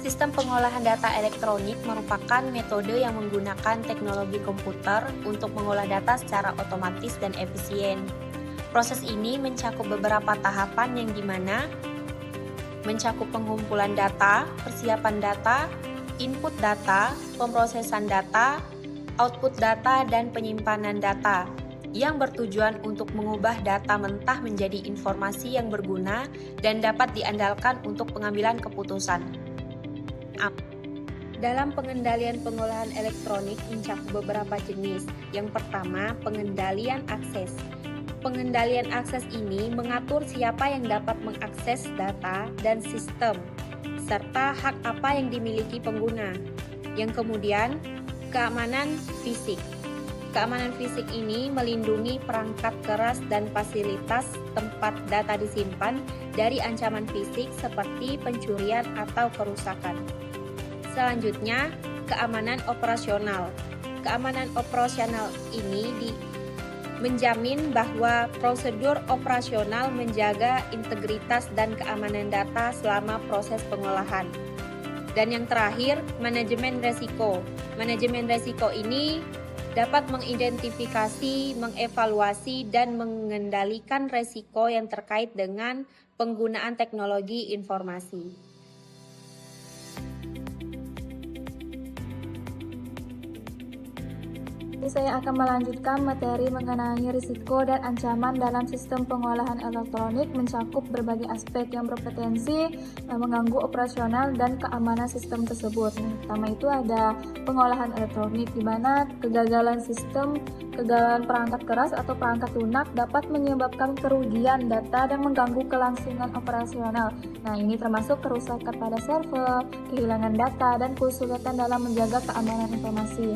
Sistem pengolahan data elektronik merupakan metode yang menggunakan teknologi komputer untuk mengolah data secara otomatis dan efisien. Proses ini mencakup beberapa tahapan yang dimana mencakup pengumpulan data, persiapan data, input data, pemrosesan data, output data, dan penyimpanan data yang bertujuan untuk mengubah data mentah menjadi informasi yang berguna dan dapat diandalkan untuk pengambilan keputusan. Dalam pengendalian pengolahan elektronik mencakup beberapa jenis. Yang pertama, pengendalian akses. Pengendalian akses ini mengatur siapa yang dapat mengakses data dan sistem, serta hak apa yang dimiliki pengguna. Yang kemudian, keamanan fisik. Keamanan fisik ini melindungi perangkat keras dan fasilitas tempat data disimpan dari ancaman fisik seperti pencurian atau kerusakan. Selanjutnya, keamanan operasional. Keamanan operasional ini menjamin bahwa prosedur operasional menjaga integritas dan keamanan data selama proses pengolahan. Dan yang terakhir, manajemen resiko. Manajemen resiko ini dapat mengidentifikasi, mengevaluasi, dan mengendalikan resiko yang terkait dengan penggunaan teknologi informasi. Saya akan melanjutkan materi mengenai risiko dan ancaman dalam sistem pengolahan elektronik mencakup berbagai aspek yang berpotensi mengganggu operasional dan keamanan sistem tersebut. Pertama itu ada pengolahan elektronik, di mana kegagalan sistem, kegagalan perangkat keras atau perangkat lunak dapat menyebabkan kerugian data dan mengganggu kelangsungan operasional. Nah, ini termasuk kerusakan pada server, kehilangan data, dan kesulitan dalam menjaga keamanan informasi.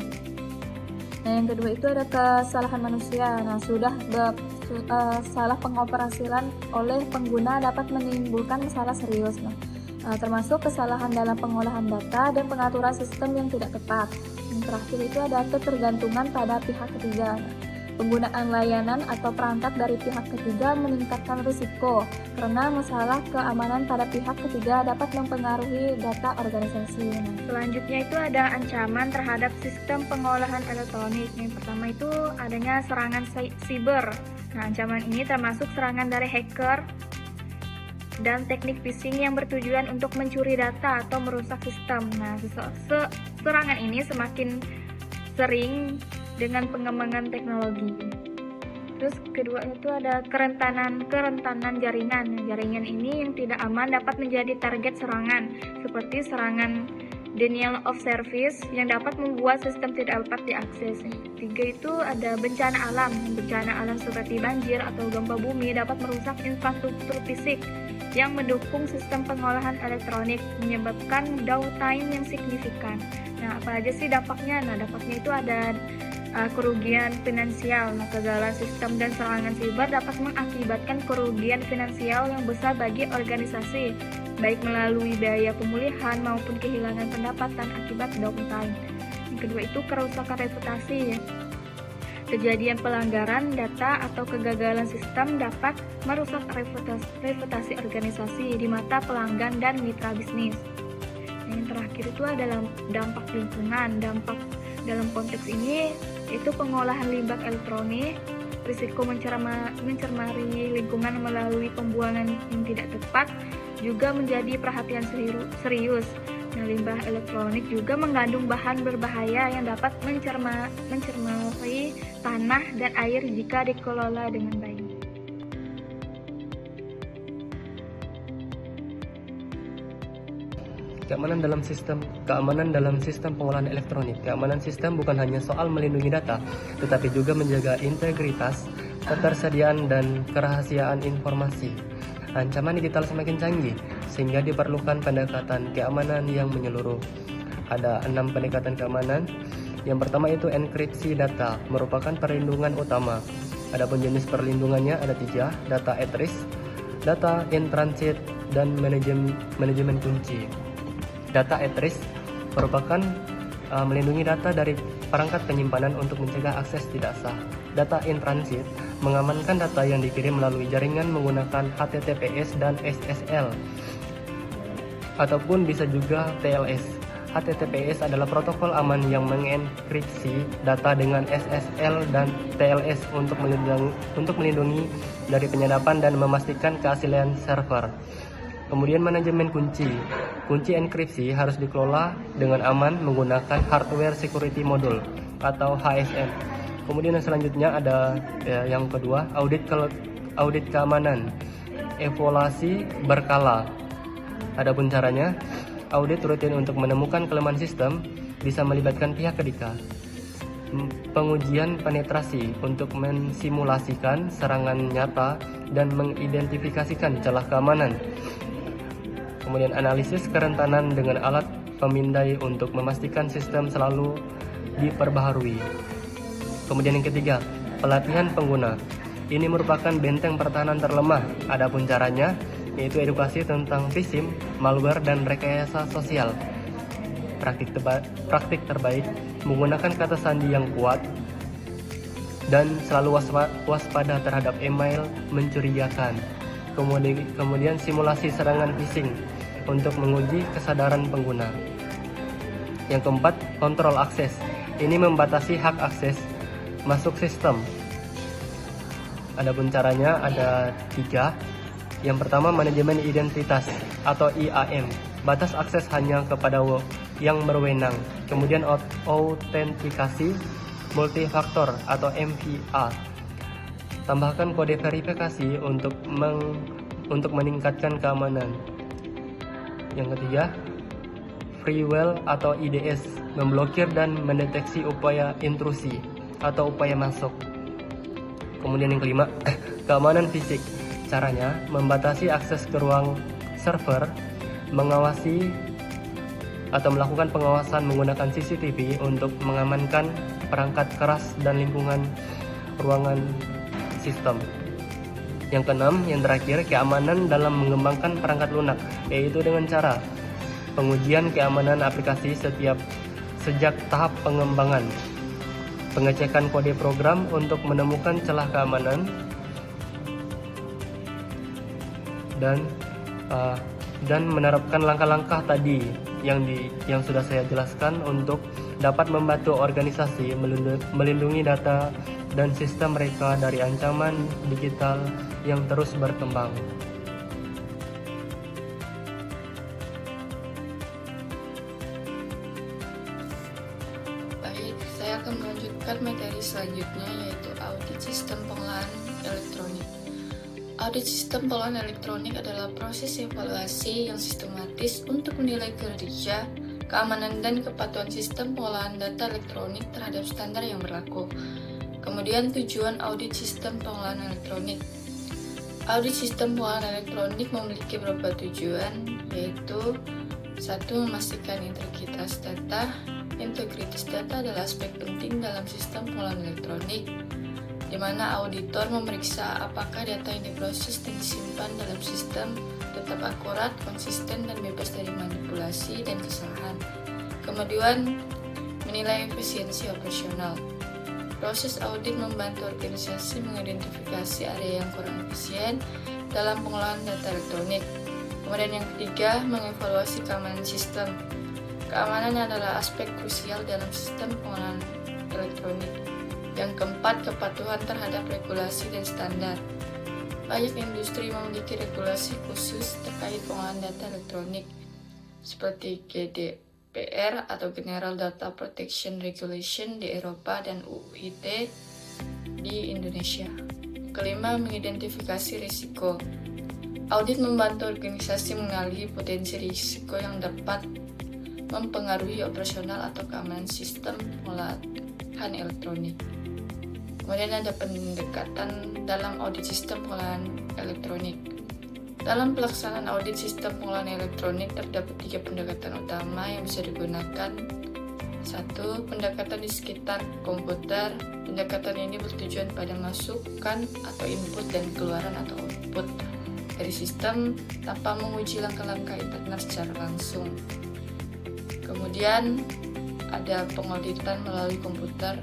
Nah, yang kedua itu ada kesalahan manusia. Nah, salah pengoperasian oleh pengguna dapat menimbulkan masalah serius. Termasuk kesalahan dalam pengolahan data dan pengaturan sistem yang tidak tepat. Yang terakhir itu ada ketergantungan pada pihak ketiga. Penggunaan layanan atau perangkat dari pihak ketiga meningkatkan risiko karena masalah keamanan pada pihak ketiga dapat mempengaruhi data organisasi. Selanjutnya itu ada ancaman terhadap sistem pengolahan elektronik. Yang pertama itu adanya serangan siber. Nah, ancaman ini termasuk serangan dari hacker dan teknik phishing yang bertujuan untuk mencuri data atau merusak sistem. Nah, serangan ini semakin sering dengan pengembangan teknologi. Terus kedua itu ada kerentanan jaringan. Jaringan ini yang tidak aman dapat menjadi target serangan, seperti serangan denial of service yang dapat membuat sistem tidak dapat diakses. Tiga itu ada bencana alam. Bencana alam seperti banjir atau gempa bumi dapat merusak infrastruktur fisik yang mendukung sistem pengolahan elektronik, menyebabkan downtime yang signifikan. Nah, apa aja sih dampaknya? Nah, dampaknya itu ada kerugian finansial. Nah, kegagalan sistem dan serangan siber dapat mengakibatkan kerugian finansial yang besar bagi organisasi, baik melalui biaya pemulihan maupun kehilangan pendapatan akibat downtime. Yang kedua itu kerusakan reputasi. Kejadian pelanggaran data atau kegagalan sistem dapat merusak reputasi organisasi di mata pelanggan dan mitra bisnis. Yang terakhir itu adalah dampak lingkungan. Dampak dalam konteks ini itu pengolahan limbah elektronik, risiko mencermari lingkungan melalui pembuangan yang tidak tepat juga menjadi perhatian serius. Nah, limbah elektronik juga mengandung bahan berbahaya yang dapat mencermari tanah dan air jika dikelola dengan baik. Keamanan dalam sistem pengolahan elektronik. Keamanan sistem bukan hanya soal melindungi data, tetapi juga menjaga integritas, ketersediaan, dan kerahasiaan informasi. Ancaman digital semakin canggih, sehingga diperlukan pendekatan keamanan yang menyeluruh. Ada 6 pendekatan keamanan. Yang pertama itu enkripsi data, merupakan perlindungan utama. Adapun jenis perlindungannya ada 3, data at risk, data in transit, dan manajemen kunci. Data at risk merupakan melindungi data dari perangkat penyimpanan untuk mencegah akses tidak sah. Data in transit mengamankan data yang dikirim melalui jaringan menggunakan HTTPS dan SSL. ataupun bisa juga TLS. HTTPS adalah protokol aman yang mengenkripsi data dengan SSL dan TLS untuk melindungi dari penyadapan dan memastikan keaslian server. Kemudian manajemen kunci. Kunci enkripsi harus dikelola dengan aman menggunakan hardware security module atau HSM. Kemudian yang selanjutnya ada yang kedua, audit keamanan. Evaluasi berkala. Adapun caranya, audit rutin untuk menemukan kelemahan sistem bisa melibatkan pihak ketiga. Pengujian penetrasi untuk mensimulasikan serangan nyata dan mengidentifikasikan celah keamanan. Kemudian analisis kerentanan dengan alat pemindai untuk memastikan sistem selalu diperbaharui. Kemudian yang ketiga, pelatihan pengguna. Ini merupakan benteng pertahanan terlemah. Adapun caranya, yaitu edukasi tentang phishing, malware, dan rekayasa sosial. Praktik terbaik menggunakan kata sandi yang kuat dan selalu waspada terhadap email mencurigakan. Kemudian simulasi serangan phishing untuk menguji kesadaran pengguna. Yang keempat, kontrol akses. Ini membatasi hak akses masuk sistem. Adapun caranya ada 3. Yang pertama, manajemen identitas atau IAM. Batas akses hanya kepada yang berwenang. Kemudian autentikasi multifaktor atau MFA. Tambahkan kode verifikasi untuk meningkatkan keamanan. Yang ketiga, freeware atau IDS, memblokir dan mendeteksi upaya intrusi atau upaya masuk. Kemudian yang kelima, keamanan fisik. Caranya, membatasi akses ke ruang server, mengawasi atau melakukan pengawasan menggunakan CCTV untuk mengamankan perangkat keras dan lingkungan ruangan sistem. Yang keenam, yang terakhir, keamanan dalam mengembangkan perangkat lunak, yaitu dengan cara pengujian keamanan aplikasi sejak tahap pengembangan, pengecekan kode program untuk menemukan celah keamanan, dan menerapkan langkah-langkah tadi yang sudah saya jelaskan untuk dapat membantu organisasi melindungi data dan sistem mereka dari ancaman digital yang terus berkembang. Baik, saya akan melanjutkan materi selanjutnya, yaitu audit sistem pengolahan elektronik. Audit sistem pengolahan elektronik adalah proses evaluasi yang sistematis untuk menilai kinerja, keamanan, dan kepatuhan sistem pengolahan data elektronik terhadap standar yang berlaku. Kemudian tujuan audit sistem pengolahan elektronik. Audit sistem pengolahan elektronik memiliki beberapa tujuan, yaitu 1. Memastikan integritas data. Integritas data adalah aspek penting dalam sistem pengolahan elektronik, di mana auditor memeriksa apakah data yang diproses dan disimpan dalam sistem tetap akurat, konsisten, dan bebas dari manipulasi dan kesalahan. Kemudian, menilai efisiensi operasional. Proses audit membantu organisasi mengidentifikasi area yang kurang efisien dalam pengolahan data elektronik. Kemudian yang ketiga, mengevaluasi keamanan sistem. Keamanan adalah aspek krusial dalam sistem pengolahan elektronik. Yang keempat, kepatuhan terhadap regulasi dan standar. Banyak industri memiliki regulasi khusus terkait pengolahan data elektronik, seperti GDPR atau General Data Protection Regulation di Eropa dan UIT di Indonesia. Kelima, mengidentifikasi risiko. Audit membantu organisasi mengenali potensi risiko yang dapat mempengaruhi operasional atau keamanan sistem pengolahan elektronik. Kemudian ada pendekatan dalam audit sistem pengolahan elektronik. Dalam pelaksanaan audit sistem pengolahan elektronik terdapat 3 pendekatan utama yang bisa digunakan. 1. Pendekatan di sekitar komputer. Pendekatan ini bertujuan pada masukan atau input dan keluaran atau output dari sistem tanpa menguji langkah-langkah internal secara langsung. Kemudian ada pengauditan melalui komputer,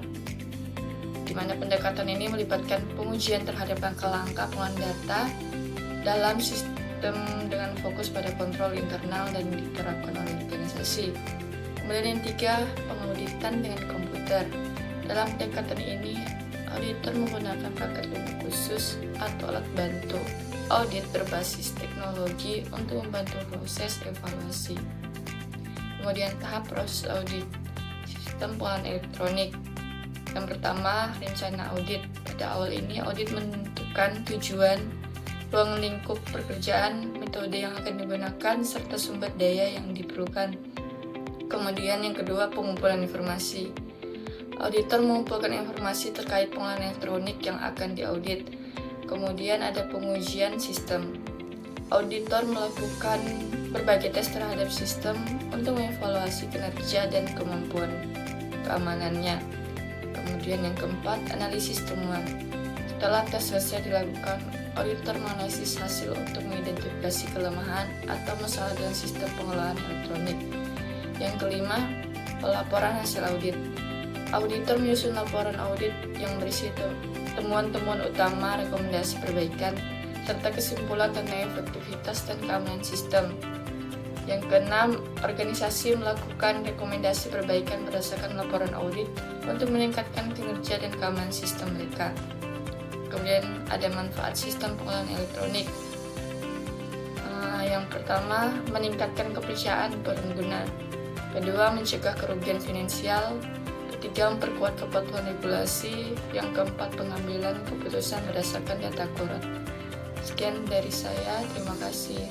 di mana pendekatan ini melibatkan pengujian terhadap langkah-langkah pengolahan data sistem dengan fokus pada kontrol internal dan diterapkan oleh organisasi. Kemudian yang ketiga, pengauditan dengan komputer. Dalam pendekatan ini, auditor menggunakan paket umum khusus atau alat bantu audit berbasis teknologi untuk membantu proses evaluasi. Kemudian tahap proses audit sistem pengolahan elektronik. Yang pertama, rencana audit. Pada awal ini, audit menentukan tujuan, ruang lingkup pekerjaan, metode yang akan digunakan, serta sumber daya yang diperlukan. Kemudian yang kedua, pengumpulan informasi. Auditor mengumpulkan informasi terkait pengolahan elektronik yang akan diaudit. Kemudian ada pengujian sistem. Auditor melakukan berbagai tes terhadap sistem untuk mengevaluasi kinerja dan kemampuan keamanannya. Kemudian yang keempat, analisis temuan. Setelah tes selesai dilakukan, auditor menganalisis hasil untuk mengidentifikasi kelemahan atau masalah dengan sistem pengolahan elektronik. Yang kelima, pelaporan hasil audit. Auditor menyusun laporan audit yang berisi temuan-temuan utama, rekomendasi perbaikan, serta kesimpulan tentang efektivitas dan keamanan sistem. Yang keenam, organisasi melakukan rekomendasi perbaikan berdasarkan laporan audit untuk meningkatkan kinerja dan keamanan sistem mereka. Kemudian ada manfaat sistem pengolahan elektronik. Yang pertama, meningkatkan kepercayaan pengguna. Kedua, mencegah kerugian finansial. Ketiga, memperkuat kepatuhan regulasi. Yang keempat, pengambilan keputusan berdasarkan data akurat. Sekian dari saya, terima kasih.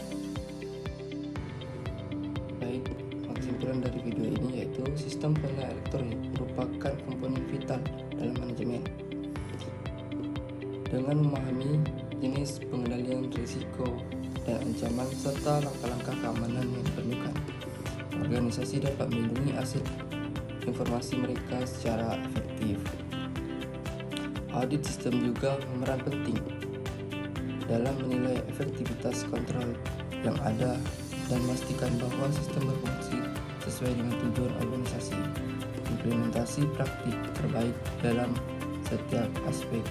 Baik, kesimpulan dari video ini yaitu sistem pengolahan elektronik merupakan komponen vital dalam manajemen. Dengan memahami jenis pengendalian risiko dan ancaman serta langkah-langkah keamanan yang diperlukan, organisasi dapat melindungi aset informasi mereka secara efektif. Audit sistem juga berperan penting dalam menilai efektivitas kontrol yang ada dan memastikan bahwa sistem berfungsi sesuai dengan tujuan organisasi. Implementasi praktik terbaik dalam setiap aspek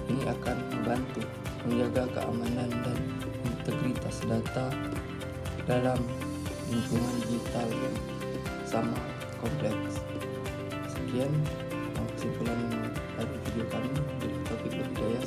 ini akan membantu menjaga keamanan dan integritas data dalam lingkungan digital yang sama kompleks. Sekian kesimpulan dari video kami dari Taufik Hidayah.